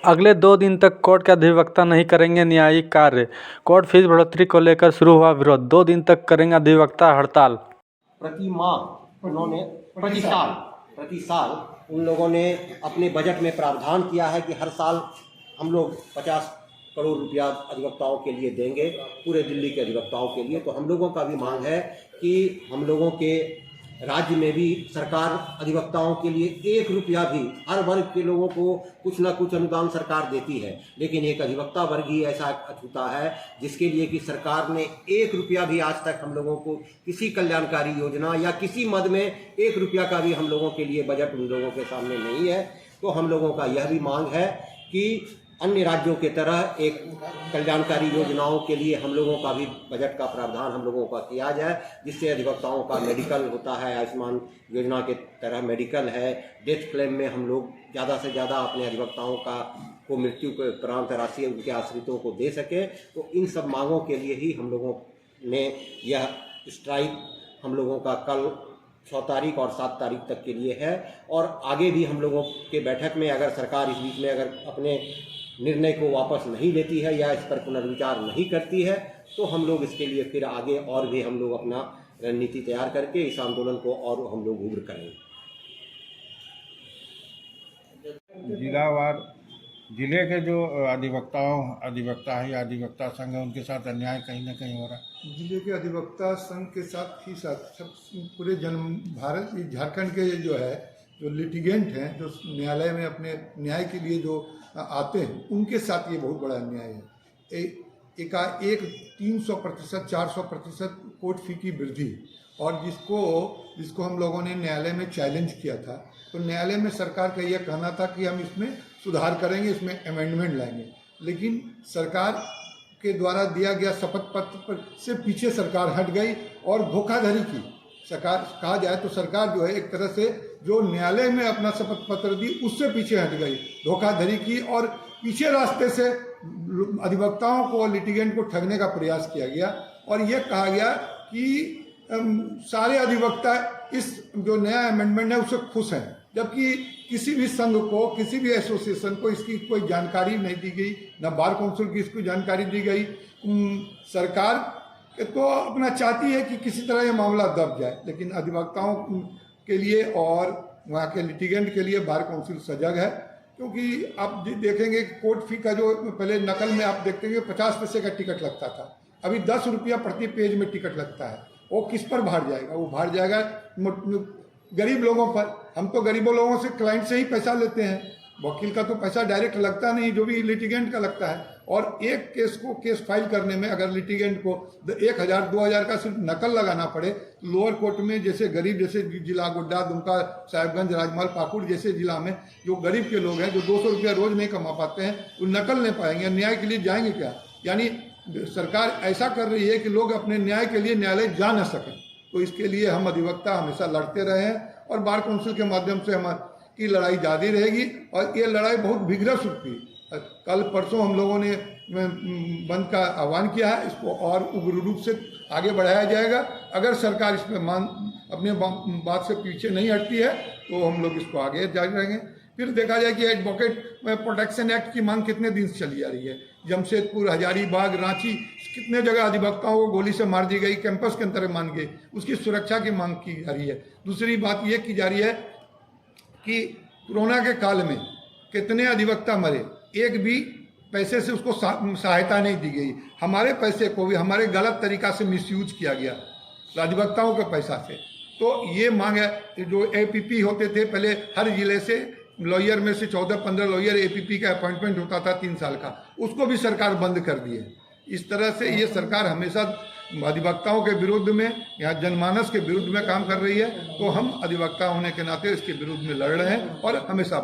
अगले 2 दिन तक कोर्ट के अधिवक्ता नहीं करेंगे न्यायिक कार्य। कोर्ट फीस बढ़ोतरी को लेकर शुरू हुआ विरोध। 2 दिन तक करेंगे अधिवक्ता हड़ताल। प्रति साल उन लोगों ने अपने बजट में प्रावधान किया है कि हर साल हम लोग 50 करोड़ रुपया अधिवक्ताओं के लिए देंगे, पूरे दिल्ली के अधिवक्ताओं के लिए। तो हम लोगों का भी मांग है कि हम लोगों के राज्य में भी सरकार अधिवक्ताओं के लिए 1 रुपया भी, हर वर्ग के लोगों को कुछ ना कुछ अनुदान सरकार देती है, लेकिन एक अधिवक्ता वर्ग ही ऐसा अछूता है जिसके लिए कि सरकार ने 1 रुपया भी आज तक हम लोगों को किसी कल्याणकारी योजना या किसी मद में 1 रुपया का भी हम लोगों के लिए बजट उन लोगों के सामने नहीं है। तो हम लोगों का यह भी मांग है कि अन्य राज्यों के तरह एक कल्याणकारी योजनाओं के लिए हम लोगों का भी बजट का प्रावधान हम लोगों का किया जाए, जिससे अधिवक्ताओं का मेडिकल होता है, आयुष्मान योजना के तरह मेडिकल है, डेथ क्लेम में हम लोग ज़्यादा से ज़्यादा अपने अधिवक्ताओं को मृत्यु के उपरांत राशि उनके आश्रितों को दे सके। तो इन सब मांगों के लिए ही हम लोगों ने यह स्ट्राइक हम लोगों का कल 6 तारीख और 7 तारीख तक के लिए है। और आगे भी हम लोगों के बैठक में अगर सरकार इस बीच में अगर अपने निर्णय को वापस नहीं लेती है या इस पर पुनर्विचार नहीं करती है, तो हम लोग इसके लिए फिर आगे और भी हम लोग अपना रणनीति तैयार करके इस आंदोलन को और हम लोग उग्र करेंगे। जिलावार जिले के जो अधिवक्ता है या अधिवक्ता संघ है, उनके साथ अन्याय कहीं ना कहीं हो रहा है। जिले के अधिवक्ता संघ के साथ ही सब पूरे भारत झारखंड के जो लिटिगेंट हैं, जो न्यायालय में अपने न्याय के लिए जो आते हैं, उनके साथ ये बहुत बड़ा अन्याय है। एकाएक 300%, 400% कोर्ट फी की वृद्धि, और जिसको हम लोगों ने न्यायालय में चैलेंज किया था। तो न्यायालय में सरकार का यह कहना था कि हम इसमें सुधार करेंगे, इसमें अमेंडमेंट लाएंगे, लेकिन सरकार के द्वारा दिया गया शपथ पत्र से पीछे सरकार हट गई और धोखाधड़ी की। सरकार कहा जाए तो सरकार जो है एक तरह से जो न्यायालय में अपना शपथ पत्र दी उससे पीछे हट गई, धोखाधड़ी की, और पीछे रास्ते से अधिवक्ताओं को, लिटिगेंट को ठगने का प्रयास किया गया। और ये कहा गया कि सारे अधिवक्ता इस जो नया अमेंडमेंट है उससे खुश हैं, जबकि किसी भी संघ को, किसी भी एसोसिएशन को इसकी कोई जानकारी नहीं दी गई, न बार काउंसिल की इसको जानकारी दी गई। सरकार तो अपना चाहती है कि किसी तरह ये मामला दब जाए, लेकिन अधिवक्ताओं के लिए और वहाँ के लिटिगेंट के लिए बार काउंसिल सजग है। क्योंकि आप देखेंगे कि कोर्ट फी का जो पहले नकल में आप देखते हैं 50 पैसे का टिकट लगता था, अभी 10 रुपया प्रति पेज में टिकट लगता है। वो किस पर भार जाएगा? वो भार जाएगा गरीब लोगों पर। हम तो गरीबों लोगों से, क्लाइंट से ही पैसा लेते हैं, वकील का तो पैसा डायरेक्ट लगता नहीं, जो भी लिटिगेंट का लगता है। और एक केस फाइल करने में अगर लिटिगेंट को 1000-2000 का सिर्फ नकल लगाना पड़े, लोअर कोर्ट में जैसे गरीब, जैसे जिला गोड्डा, दुमका, साहिबगंज, राजमहल, पाकुड़ जैसे जिला में जो गरीब के लोग हैं, जो 200 रुपया रोज नहीं कमा पाते हैं, वो नकल नहीं पाएंगे, न्याय के लिए जाएंगे क्या? यानी सरकार ऐसा कर रही है कि लोग अपने न्याय के लिए न्यायालय जा न सकें। तो इसके लिए हम अधिवक्ता हमेशा लड़ते रहे हैं और बार काउंसिल के माध्यम से हमारी लड़ाई जारी रहेगी। और ये लड़ाई बहुत विग्रस होती है। कल परसों हम लोगों ने बंद का आह्वान किया है, इसको और उग्र रूप से आगे बढ़ाया जाएगा। अगर सरकार इसमें अपने बात से पीछे नहीं हटती है तो हम लोग इसको आगे जारी रहेंगे। फिर देखा जाए कि एडवोकेट प्रोटेक्शन एक्ट की मांग कितने दिन से चली आ रही है। जमशेदपुर, हजारीबाग, रांची, कितने जगह अधिवक्ताओं को गोली से मार दी गई, कैंपस के अंदर मान गए, उसकी सुरक्षा की मांग की जा रही है। दूसरी बात ये की जा रही है कि कोरोना के काल में कितने अधिवक्ता मरे, एक भी पैसे से उसको सहायता नहीं दी गई। हमारे पैसे को भी हमारे गलत तरीका से मिसयूज किया गया अधिवक्ताओं के पैसा से। तो ये मांग है, जो एपीपी होते थे पहले, हर जिले से लॉयर में से 14-15 लॉयर एपीपी का अपॉइंटमेंट होता था 3 साल का, उसको भी सरकार बंद कर दी है। इस तरह से ये सरकार हमेशा अधिवक्ताओं के विरुद्ध में या जनमानस के विरुद्ध में काम कर रही है। तो हम अधिवक्ता होने के नाते इसके विरुद्ध में लड़ रहे हैं और हमेशा